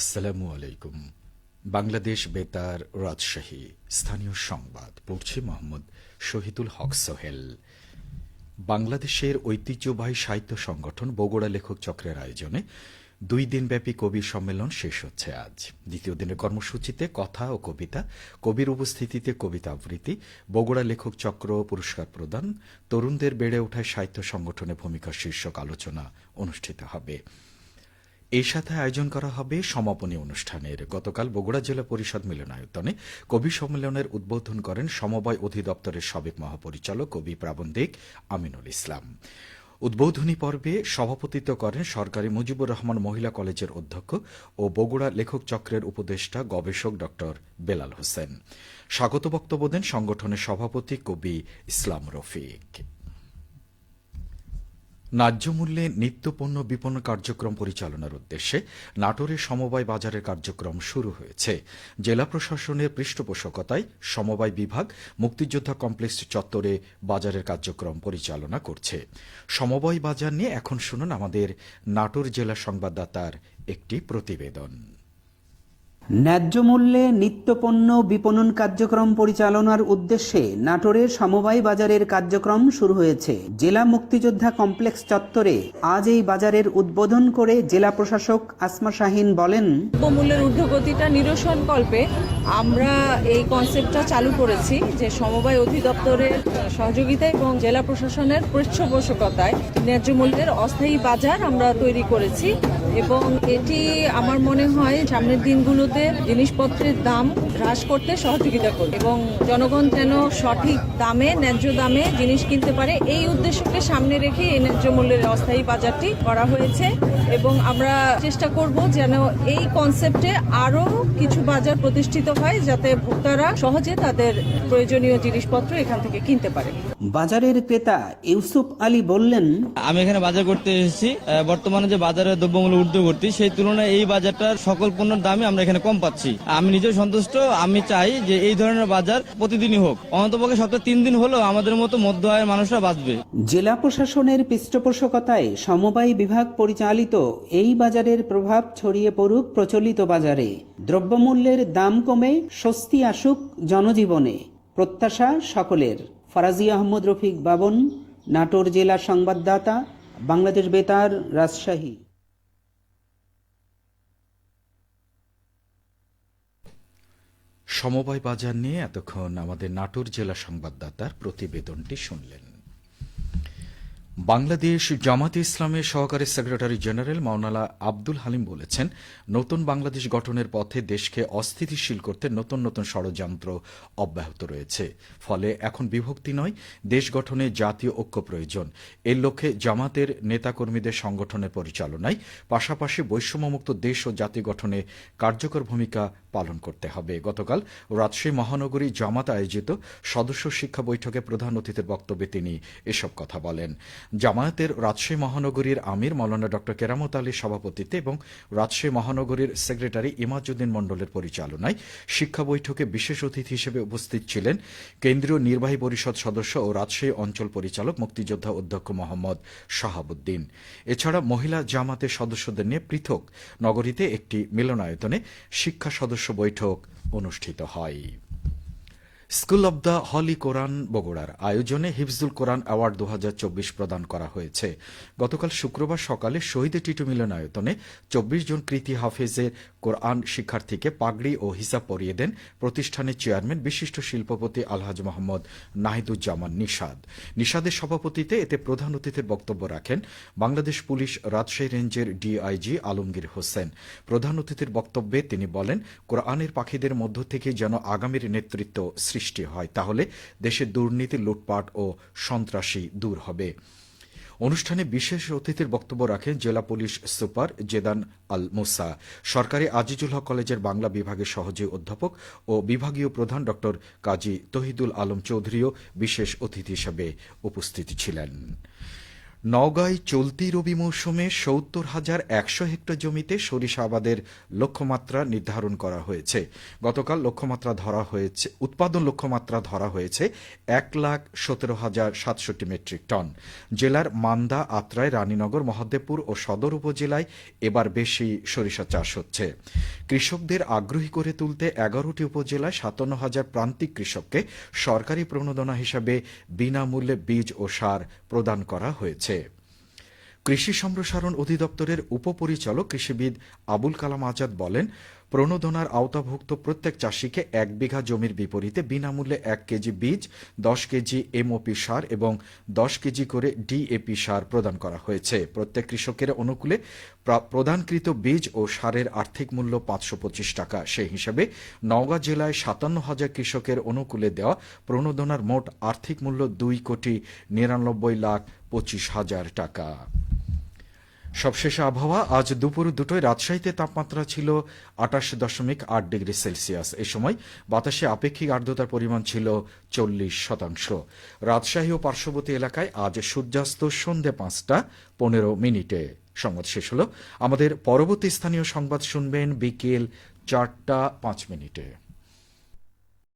আসসালামু আলাইকুম। বাংলাদেশ বেতার, রাজশাহী। স্থানীয় সংবাদ পড়ছে মোহাম্মদ শহীদুল হক সোহেল। বাংলাদেশের ঐতিহ্যবাহী সাহিত্য সংগঠন বগুড়া লেখক চক্রের আয়োজনে 2 দিনব্যাপী কবি সম্মেলন শেষ হচ্ছে আজ। দ্বিতীয় দিনের কর্মসূচিতে কথা ও কবিতা, কবির উপস্থিতিতে কবিতা আবৃত্তি, বগুড়া লেখক চক্র পুরস্কার প্রদান, তরুণদের বেড়ে ওঠায় সাহিত্য সংগঠনের ভূমিকা শীর্ষক আলোচনা অনুষ্ঠিত হবে। এই সাথে আয়োজন করা হবে সমাপনী অনুষ্ঠানের। গতকাল বগুড়া জেলা পরিষদ মিলনায়তনে কবি সম্মেলনের উদ্বোধন করেন সমবায় অধিদপ্তরের সাবেক মহাপরিচালক কবি প্রাবন্ধিক আমিনুল ইসলাম। উদ্বোধনী পর্বে সভাপতিত্ব করেন সরকারি মুজিবুর রহমান মহিলা কলেজের অধ্যক্ষ ও বগুড়া লেখক চক্রের উপদেষ্টা গবেষক ড বেলাল হোসেন। স্বাগত বক্তব্য দেন সংগঠনের সভাপতি কবি ইসলাম রফিক। ন্যায্য মূল্যে নিত্যপণ্য বিপণন কার্যক্রম পরিচালনার উদ্দেশ্যে নাটোরের সমবায় বাজারের কার্যক্রম শুরু হয়েছে। জেলা প্রশাসনের পৃষ্ঠপোষকতায় সমবায় বিভাগ মুক্তিযোদ্ধা কমপ্লেক্স চত্বরে বাজারের কার্যক্রম পরিচালনা করছে। সমবায় বাজার নিয়ে এখন শুনুন আমাদের নাটোর জেলা সংবাদদাতার একটি প্রতিবেদন। ন্যায্য মূল্যে নিত্যপণ্য বিপণন কার্যক্রম পরিচালনার উদ্দেশ্যে নাটোরের সমবায় বাজারের কার্যক্রম শুরু হয়েছে। জেলা মুক্তিযোদ্ধা কমপ্লেক্স চত্বরে আজ এই বাজারের উদ্বোধন করে জেলা প্রশাসক আসমা শাহিন বলেন, দ্রব্যমূল্যের ঊর্ধ্বগতিটা নিরসনকল্পে আমরা এই কনসেপ্টটা চালু করেছি যে সমবায় অধিদপ্তরের সহযোগিতায় এবং জেলা প্রশাসনের পৃষ্ঠপোষকতায় ন্যায্য মূল্যের অস্থায়ী বাজার আমরা তৈরি করেছি এবং এটি আমার মনে হয় সামনের দিনগুলোতে জিনিসপত্রের দাম হ্রাস করতে সহযোগিতা করবে এবং জনগণ যেন সঠিক দামে ন্যায্য দামে জিনিস কিনতে পারে, এই উদ্দেশ্যকে সামনে রেখে এই ন্যায্য মূল্যের অস্থায়ী বাজারটি করা হয়েছে এবং আমরা চেষ্টা করব যেন এই কনসেপ্টে আরো কিছু বাজার প্রতিষ্ঠিত হয় যাতে ভোক্তারা সহজে তাদের প্রয়োজনীয় জিনিসপত্র এখান থেকে কিনতে পারে। বাজারের ক্রেতা ইউসুফ আলী বললেন, আমি এখানে বাজার করতে এসেছি। বর্তমানে যে বাজারের দ্রব্যমূল্য ঊর্ধ্বগতি, সেই তুলনায় এই বাজারটার সকল পণ্যের দামে আমরা এখানে কম পাচ্ছি। আমি নিজেও সন্তুষ্ট। আমি চাই যে এই ধরনের বাজার প্রতিদিনই হোক, অন্ততপক্ষে সপ্তাহে 3 দিন হলেও আমাদের মতো মধ্য আয়ের মানুষরা বাঁচবে। জেলা প্রশাসনের পৃষ্ঠপোষকতায় সমবায় বিভাগ পরিচালিত এই বাজারের প্রভাব ছড়িয়ে পড়ুক প্রচলিত বাজারে। দ্রব্যমূল্যের দাম কমে স্বস্তি আসুক জনজীবনে, প্রত্যাশা সকলের। ফরাজি আহমদ রফিক বাবন, নাটোর জেলা সংবাদদাতা, বাংলাদেশ বেতার, রাজশাহী। সমবায় বাজার নিয়ে এতক্ষণ আমাদের নাটোর জেলা সংবাদদাতার প্রতিবেদনটি শুনলেন। বাংলাদেশ জামাতে ইসলামের সহকারী সেক্রেটারি জেনারেল মাওলানা আব্দুল হালিম বলেছেন, নতুন বাংলাদেশ গঠনের পথে দেশকে অস্থিতিশীল করতে নতুন নতুন ষড়যন্ত্র অব্যাহত রয়েছে। ফলে এখন বিভক্তি নয়, দেশ গঠনে জাতীয় ঐক্য প্রয়োজন। এর লক্ষ্যে জামাতের নেতাকর্মীদের সংগঠনের পরিচালনায় পাশাপাশি বৈষম্যমুক্ত দেশ ও জাতি গঠনে কার্যকর ভূমিকা পালন করতে হবে। গতকাল রাজশাহী মহানগরী জামাত আয়োজিত সদস্য শিক্ষা বৈঠকে প্রধান অতিথির বক্তব্যে তিনি এসব কথা বলেন। জামায়াতের রাজশাহী মহানগরীর আমির মাওলানা ড কেরামত আলীর সভাপতিত্বে এবং রাজশাহী মহানগরীর সেক্রেটারি ইমাজউদ্দিন মণ্ডলের পরিচালনায় শিক্ষা বৈঠকে বিশেষ অতিথি হিসেবে উপস্থিত ছিলেন কেন্দ্রীয় নির্বাহী পরিষদ সদস্য ও রাজশাহী অঞ্চল পরিচালক মুক্তিযোদ্ধা অধ্যক্ষ মোহাম্মদ শাহাবুদ্দিন। এছাড়া মহিলা জামাতের সদস্যদের নিয়ে পৃথক নগরীতে একটি মিলনায়তনে শিক্ষা সদস্য বৈঠক অনুষ্ঠিত হয়। স্কুল অব দ্য হলি কোরআন বগুড়ার আয়োজনে হিফজুল কোরআন অ্যাওয়ার্ড 2024 প্রদান করা হয়েছে। গতকাল শুক্রবার সকালে শহীদ টিটু মিলনায়তনে 24 জন কৃতি হাফেজের কোরআন শিক্ষার্থীকে পাগড়ি ও হিসাব পরিয়ে দেন প্রতিষ্ঠানের চেয়ারম্যান বিশিষ্ট শিল্পপতি আলহাজ মোহাম্মদ নাহিদুজ্জামান নিশাদের সভাপতিত্বে এতে প্রধান অতিথির বক্তব্য রাখেন বাংলাদেশ পুলিশ রাজশাহী রেঞ্জের ডিআইজি আলমগীর হোসেন। প্রধান অতিথির বক্তব্যে তিনি বলেন, কোরআনের পাখিদের মধ্য থেকে যেন আগামীর নেতৃত্ব সৃষ্টি হয়, তাহলে দেশের দুর্নীতি, লুটপাট ও সন্ত্রাসী দূর হবে। অনুষ্ঠানে বিশেষ অতিথির বক্তব্য রাখেন জেলা পুলিশ সুপার জেদান আল মুসা, সরকারি আজিজুল হক কলেজের বাংলা বিভাগের সহযোগী অধ্যাপক ও বিভাগীয় প্রধান ড কাজী তহিদুল আলম চৌধুরীও বিশেষ অতিথি হিসেবে উপস্থিত ছিলেন। নওগাঁয় চলতি রবি মৌসুমে ৭০,১০০ হেক্টর জমিতে সরিষা আবাদের লক্ষ্যমাত্রা নির্ধারণ করা হয়েছে। গতকাল উৎপাদন লক্ষ্যমাত্রা ধরা হয়েছে ১,১৭,০৬৭ মেট্রিক টন। জেলার মান্দা, আত্রাই, রানীনগর, মহাদেবপুর ও সদর উপজেলায় এবার বেশি সরিষা চাষ হচ্ছে। কৃষকদের আগ্রহী করে তুলতে ১১টি উপজেলায় ৫৭,০০০ প্রান্তিক কৃষককে সরকারি প্রণোদনা হিসাবে বিনামূল্যে বীজ ও সার প্রদান করা হয়েছে। কৃষি সম্প্রসারণ অধিদপ্তরের উপপরিচালক কৃষিবিদ আবুল কালাম আজাদ বলেন, প্রণোদনার আওতাভুক্ত প্রত্যেক চাষিকে ১ বিঘা জমির বিপরীতে বিনামূল্যে ১ কেজি বীজ, ১০ কেজি এমওপি সার এবং ১০ কেজি করে ডিএপি সার প্রদান করা হয়েছে। প্রত্যেক কৃষকের অনুকূলে প্রদানকৃত বীজ ও সারের আর্থিক মূল্য ৫২৫ টাকা। সেই হিসাবে নওগাঁ জেলায় ৫৭,০০০ কৃষকের অনুকূলে দেওয়া প্রণোদনার মোট আর্থিক মূল্য ২,৯৯,২৫,০০০ টাকা। সবশেষে আবহাওয়া। আজ দুপুর ২টোয় রাজশাহীতে তাপমাত্রা ছিল ২৮.৮ ডিগ্রি সেলসিয়াস। এ সময় বাতাসে আপেক্ষিক আর্দ্রতার পরিমাণ ছিল ৪০%। রাজশাহী ও পার্শ্ববর্তী এলাকায় আজ সূর্যাস্ত সন্ধ্যে ৫টা ১৫ মিনিটে। সংবাদ শেষ হল। আমাদের পরবর্তী স্থানীয় সংবাদ শুনবেন বিকেল ৪টা ৫ মিনিটে।